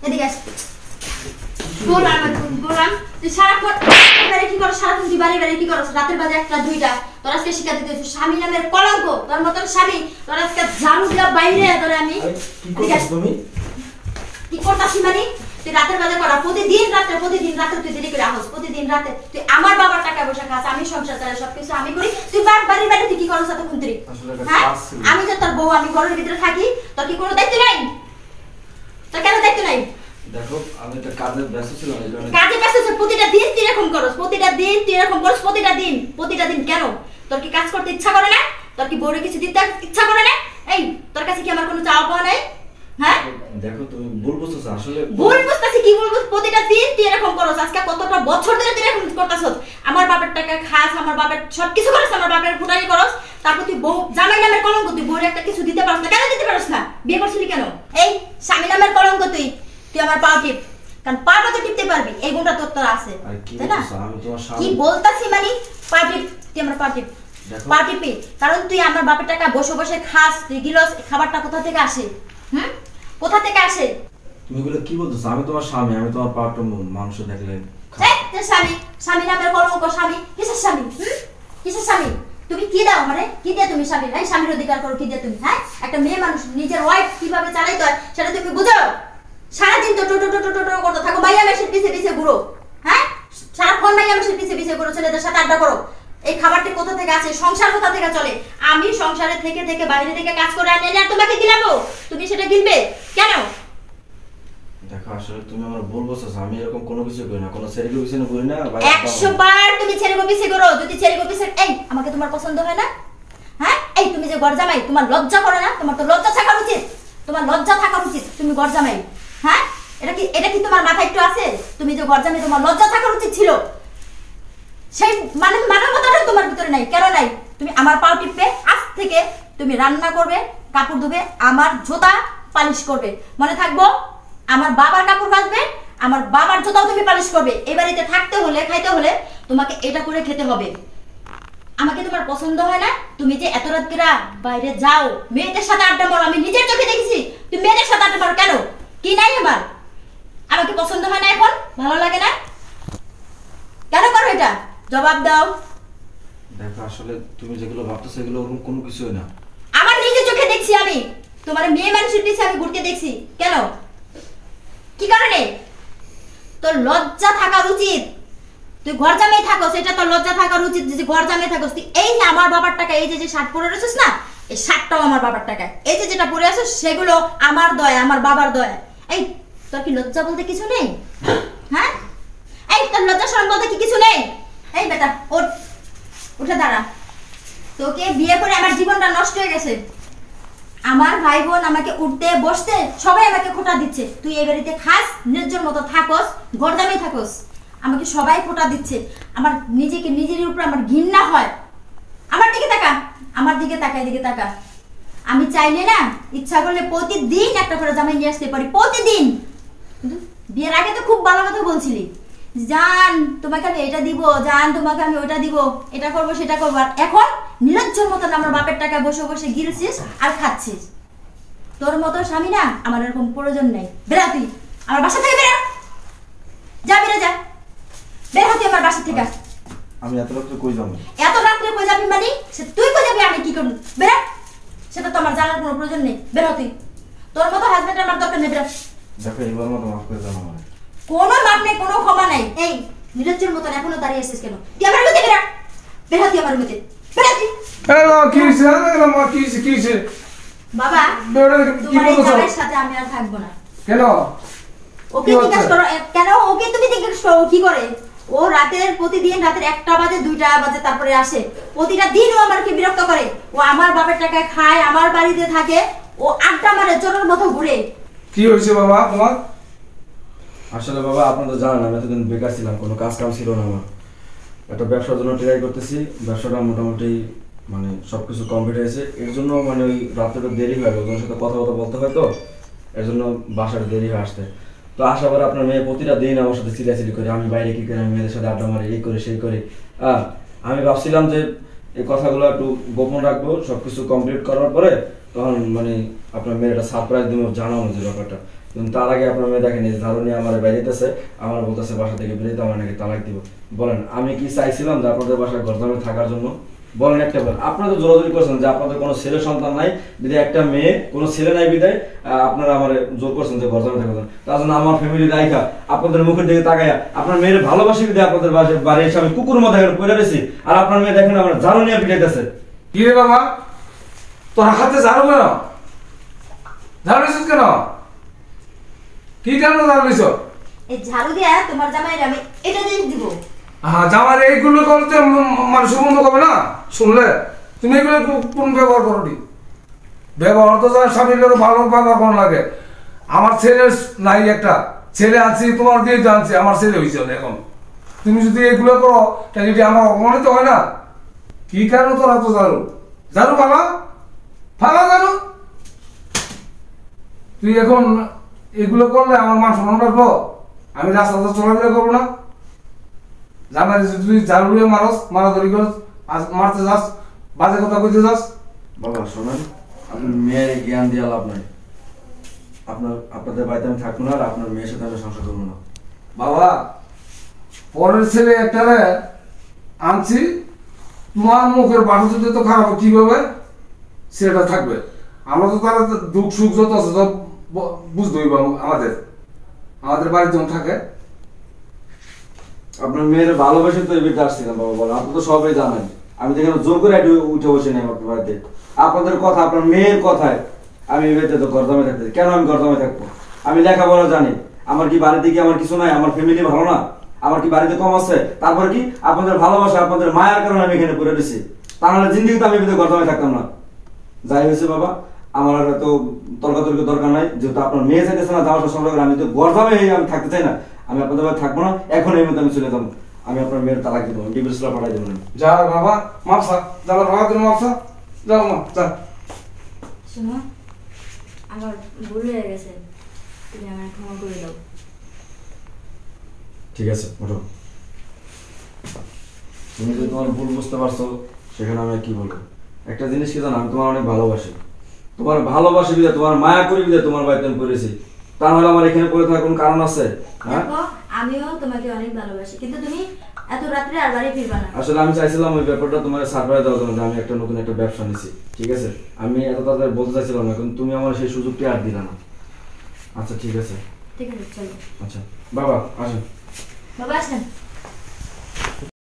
এদিকে আস। বললাম তুই সারাক্ষণ বাড়ি কি করো, সারাক্ষণ তুই বাড়ি বাড়ি কি করো, রাতের বাজে 1টা 2টা, তোর আজকে শিক্ষা দিতে হচ্ছে স্বামী নামের কলঙ্ক, তোর মতন স্বামী, তোর আজকে ঝাড়ু দিয়া বাইরে তোরে আমি কি করতাছি মানে তুই রাতের বাজে করা প্রতিদিন রাতে তুই দেরি করে আসস, প্রতিদিন রাতে তুই আমার বাবার টাকা পয়সা খাস, আমি সংসার চালাই, সবকিছু আমি করি, তুই বাড়ির বাইরে তুই কি করছ এতক্ষণ তুই? হ্যাঁ আমি যে তোর বউ, আমি ঘরের ভিতরে থাকি, তোর কি কোনো দায়িত্ব নাই? তোর কেন দায়িত্ব নাই? দেখো আমি একটা কাজে ব্যস্ত ছিলাম, এই জন্য কাজে ব্যস্ত ছিস, প্রতিটা দিন তুই এরকম করস, প্রতিটা দিন তুই এরকম করস, প্রতিটা দিন কেন? তোর কি কাজ করতে ইচ্ছা করে না? তোর কি বউরে কিছু দিতে ইচ্ছা করে না? এই তোর কাছে কি আমার কোনো চাওয়া পাওয়া নাই? হ্যাঁ দেখো তুমি ভুল বুঝতেছো, আসলে ভুল বুঝতাছি কি বলবো, প্রতিটা দিন তুই এরকম করস, আজকে কতটা বছর ধরে তুই এরকম করতাছস, আমার বাপের টাকা খাস, আমার বাপের সবকিছু করস, আমার বাপের ফুটানি করস, তারপর তুই বউ জামাই নামের কলঙ্ক, তুই বউরে একটা কিছু দিতে পারছ না, কেন দিতে পারছ না? বিয়ে করছিলি কেন? এই স্বামী নামের কলঙ্ক, তুই আমার পাও টিপ, কারণ পাটা তো টিপতে পারবি, এই গুণটা তোর আছে, তাই না? কি বলতাছি মানে পা টিপ, তুই আমার পা টিপ, পা টিপি, কারণ তুই আমার বাপের টাকা বসে বসে খাস, তুই গিলস, খাবারটা কোথা থেকে আসে? কোথা থেকে আসে? তুমি এগুলো কি বলতেছো? আমি তোমার স্বামী, আমি তোমার পাটা মাংস দেখলে স্বামী নামের কলঙ্ক, স্বামী কিসের স্বামী? কিসের স্বামী? তুমি কি দাও মানে কি দিয়ে তুমি স্বামী? এই স্বামীর অধিকার করো কি দিয়ে তুমি? হ্যাঁ একটা মেয়ে মানুষ নিজের ওয়াইফ কিভাবে চালাইতে হয় সেটা তুমি বুঝো? সারাদিন তো টোটো করতে থাকো, মাইয়া মেশিন পিছে ঘুরো, হ্যাঁ সারাক্ষণ মাইয়া মেশিন পিছে ঘুরো, ছেলেদের সাথে আড্ডা করো, এই খাবারটি কোথা থেকে আসে? সংসার কোথা থেকে চলে? আমি সংসারে থেকে বাইরে থেকে কাজ করে আনি আর তোমাকে গিলাবো, তুমি সেটা গিলবে কেন? দেখো আসলে তুমি আমার ভুল বুঝতেছো, আমি এরকম কোনো কিছু করি না, কোনো ছেলেকে পিছনে করি না। 100 বার তুমি ছেলেকে পিছে করো, যদি ছেলেকে পিছে এই আমাকে তোমার পছন্দ হয় না? হ্যাঁ এই তুমি যে ঘর জামাই, তোমার লজ্জা করে না? তোমার তো লজ্জা থাকা উচিত, তোমার লজ্জা থাকা উচিত, তুমি ঘর জামাই, হ্যাঁ এটা কি তোমার মাথায় একটু আছে? তুমি যে ঘর জামাই তোমার লজ্জা থাকা উচিত ছিল, সেই মানবতাটা তোমার ভিতরে নাই, কেন নাই? তুমি আমার পাও টিপবে, আজ থেকে তুমি রান্না করবে, কাপড় ধুবে, আমার জুতা পালিশ করবে, মনে থাকবো আমার বাবার কাপড় কাচবে, আমার বাবার জুতাও তুমি পালিশ করবে। এই বাড়িতে থাকতে হলে খাইতে হলে তোমাকে এটা করে খেতে হবে। আমাকে তোমার পছন্দ হয় না? তুমি যে এত রাত করে বাইরে যাও মেয়েদের সাথে আড্ডা মারো, আমি নিজের চোখে দেখেছি তুমি মেয়েদের সাথে আড্ডা মারো, কেন? কি নাই আমার? আমাকে পছন্দ হয় না, এখন ভালো লাগে না, কেন করো এটা? জবাব দাও। দেখো আসলে তুমি যেগুলো ভাবতেছো এগুলো ওরকম কোনো কিছুই না, আমার নিজের চোখে দেখছি, আমি তোমার মেয়ে মানুষের পিছে আমি ঘুরতে দেখছি, কেন? কি কারণে? তোর লজ্জা থাকা উচিত, তুই ঘর জামাই থাকো, সেটা তোর লজ্জা থাকার উচিত যে ঘর জামাই থাকো। তুই এই যে আমার বাবার টাকা, এই যে শার্ট পরে রয়েছিস না, এই শার্টটাও আমার বাবার টাকা, এই যে যেটা পরে আছিস সেগুলো আমার দয়া, আমার বাবার দয়া। এই তোর কি লজ্জা বলতে কিছু নেই? হ্যাঁ এই তোর লজ্জা শরম বলতে কি কিছু নেই? এই বেটা ওঠ, উঠে দাঁড়া, তোকে বিয়ে করে আমার জীবনটা নষ্ট হয়ে গেছে, আমার ভাই বোন আমাকে উঠতে বসতে সবাই আমাকে খোঁটা দিচ্ছে, তুই এই বাড়িতে খাস, নির্জন মতো থাকস, ঘর জামাই থাকস, আমাকে সবাই খোঁটা দিচ্ছে, আমার নিজের উপর আমার ঘৃণা হয়। আমার দিকে তাকা, আমার দিকে তাকা, এদিকে তাকা। আমি চাইলে না ইচ্ছা করলে প্রতিদিন একটা করে জামাই নিয়ে আসতে পারি, প্রতিদিন। কিন্তু বিয়ের আগে তো খুব ভালো কথা বলছিলি, জান তোমাকে আমি এটা দিব, জান তোমাকে আমি ওটা দিব, এটা করবো সেটা করবো, আর এখন নিরজ্জর মতন আমার বাপের টাকা বসে বসে গিলছিস আর খাচ্ছিস। তোর মতো স্বামী না আমার এরকম প্রয়োজন নেই। বেরা তুই আমার বাসা থেকে, বেরা, যা বেরা, যা বের হতে আমার বাসা থেকে। আমি এত রাত্রে কই যাবো? এত রাত্রে কই যাবি মানে? সে তুই কই যাবি, আমি কি করব? বেরা, সেটা তো আমার জানার কোনো প্রয়োজন নেই, বের হতে। তোর মতো হাজবেন্ড আমার দরকার নেই, বেরা। দেখো এবার মতো মাফ করে দাও আমারে। কোনো মাপ নেই, কোনো ক্ষমা নাই। এই নিরজ্জের মতন এখনো দাঁড়িয়ে আছিস কেন? তুই আমার মধ্যে বেরা, বের হতে আমার মধ্যে, বেরা তুই। হ্যালো কি হইছে? মা কি হইছে? বাবা তোমার এই জামাইয়ের সাথে আমি আর থাকবো না। কেন? ওকে জিজ্ঞাসা করো কেন? ওকে তুমি জিজ্ঞাসা করো কি করে? ও প্রতিদিন রাতের 1টা বাজে 2টা বাজে তারপরে আসে, প্রতিটা দিন ও আমাকে বিরক্ত করে, ও আমার বাপের টাকায় খায়, আমার বাড়িতে থাকে, ও আড্ডা মারে, চোরের মতো ঘুরে। কি হয়েছে বাবা তোমার? আসলে বাবা আপনি তো জানেন আমি এতদিন বেকার ছিলাম, কোনো কাজ কাম ছিল না আমার, একটা ব্যবসার জন্য ট্রাই করতেছি, ব্যবসাটা মোটামুটি মানে সবকিছু কমপ্লিট হয়েছে, এর জন্য মানে ওই রাত্রে দেরি হয়, ওদের সাথে কথা বলতে হয়, তো এর জন্য বাসাটা দেরি হয়ে আসতে। তো আসার পরে আপনার মেয়ে প্রতিটা দিন আমার সাথে চিলাচিলি করে, আমি বাইরে কী করি, আমি মেয়েদের সাথে আড্ডা মারি, এই করে সেই করে। আমি ভাবছিলাম যে এই কথাগুলো একটু গোপন রাখবো, সব কিছু কমপ্লিট করার পরে তখন মানে আপনার মেয়েটা সারপ্রাইজ দেবো, জানাবো যে ব্যাপারটা। কিন্তু তার আগে আপনার মেয়ে দেখেন এই ঝাড়ু নিয়ে আমার বাইরে যেতেছে, আমার বলতেছে বাসা থেকে বেরিয়ে আমার নাকি তালাক দিব। বলেন আমি কি চাইছিলাম যে আপনাদের বাসায় ঘরজামে থাকার জন্য? বলেন একটা বার। আপনারা তো জোরাজোরি করছেন যে আপনাদের কোনো ছেলে সন্তান নাই বিদায়, একটা মেয়ে কোনো ছেলে নাই বিদায় আপনারা আমার জোর করছেন যে ঘরজামে থাকার জন্য। তার জন্য আমার ফ্যামিলি রাইখা আপনাদের মুখের দিকে তাকাইয়া আপনার মেয়ের ভালোবাসি বিদায় আপনাদের বাড়ি এসে আমি কুকুর মতো এখন পড়ে রয়েছি, আর আপনার মেয়ে দেখেন আমার ঝাড়ু নিয়ে পিটাইতেছে। কি রে বাবা, তোর হাতে ঝাড়ু কেন? ঝাড়ু নিছিস কেন? কি কারণে ঝাড়ু নিছ? এই ঝাড়ু দিয়া তোমার জামাইয়ের আমি এটা জিনিস দিব। হ্যাঁ, জামার এইগুলো করতে মানুষ বন্ধ করবে না শুনলে? তুমি এগুলো কোন ব্যবহার করো? ব্যবহার তো স্বামীর লোক ভালো ব্যবহার করানো লাগে। আমার ছেলে নাই, একটা ছেলে আছে তোমার দিয়ে জানছি, আমার ছেলে হয়েছে এখন। তুমি যদি এগুলো করো তাহলে কি আমার অপমানিত হয় না? কি কারণে তোরা তো ঝাড়ু ঝাড়ু ফালা ফালা ঝাড়ু। তুই এখন এগুলো করলে আমার মান সম্মান রাখবো? আমি রাস্তাতে চলাফেরা করবো না? জামাই তুই ঝাড়ু দিয়ে মারস, মারাধরি করস, মারতে যাস, বাজে কথা কইতে যাস। বাবা শোনেন, আপনি মেয়ের জ্ঞান দিয়ে লাভ নাই। আপনাদের বাড়িতে আমি থাকবো না, আর আপনার মেয়ের সাথে আমি সংসার করবো না। বাবা, পরের ছেলে একটারে আনছি, তোমার মুখের বাসা যদি তো খারাপ কিভাবে সেটা থাকবে? আমরা তো তারা দুঃখ সুখ যত আছে সব বুঝতে হইব। আমাদের বাড়িতে যখন থাকে আপনার মেয়ের ভালোবাসে তো এই বাড়িতে আসছিলাম বাবা। বলেন, আপনি তো সবাই জানেন আমি তো এখানে জোর করে উঠে বসে নেই আপনার বাড়িতে। আপনাদের কথা, আপনার মেয়ের কথায় আমি এই বাড়িতে তো গরদামে থাকতে। কেন আমি গরদামে থাকবো? আমি লেখাপড়া জানি। আমার কি বাড়িতে কি আমার কিছু নাই? আমার ফ্যামিলি ভালো না? আমার কি বাড়িতে কম আছে? তারপর কি আপনাদের ভালোবাসা, আপনাদের মায়ার কারণে আমি এখানে পড়ে দিছি। তা নাহলে জিন্দিগিতে আমি ভিতরে গরদামে থাকতাম না। যাই হয়েছে বাবা, আমার আর তো তর্কাতর্কি দরকার নাই। যেহেতু আপনার মেয়ে চাইতেছে না যাওয়ার সঙ্গে, আমি তো গরদামে আমি থাকতে চাই না। আমি আপনাদের বাড়ি থাকবো না, এখন এই মধ্যে আমি চলে যাবো। আমি আপনার মেয়ের তালাক দিব, ডিভোর্স পাঠাই দেবো না। যা বাবা, মাপসা যাবার বাবা, তুমি মাপসা যাও মা, যা। শোনো, আমার ভুল হয়ে গেছে, তুমি আমার ক্ষমা করে দাও। ঠিক আছে, ওঠো। তুমি যদি তোমার ভুল বুঝতে পারছো, সেখানে আমি কি বলবো? একটা জিনিস কি জানো, আমি তোমার অনেক ভালোবাসি। তোমার ভালোবাসি বিধায়, তোমার মায়া করি বিধায় তোমার বাড়িতে আমি পড়েছি। তাহলে আমার এখানে পড়ে থাকার কোনো কারণ আছে? হ্যাঁ, দেখো, আমিও তোমাকে অনেক ভালোবাসি, কিন্তু তুমি এত রাত্রে আর বাড়ি ফিরবা না। আসলে আমি চাইছিলাম ওই ব্যাপারটা তোমার সারপ্রাইজ দেওয়ার জন্য, যে আমি একটা নতুন একটা ব্যবসা নিছি। ঠিক আছে, আমি এত তাড়াতাড়ি বলতে চাইছিলাম না, কিন্তু তুমি আমার সেই সুযোগটি আর দিলা না। আচ্ছা ঠিক আছে, ঠিক আছে, চলো। আচ্ছা বাবা আসেন। বাবা আসেন।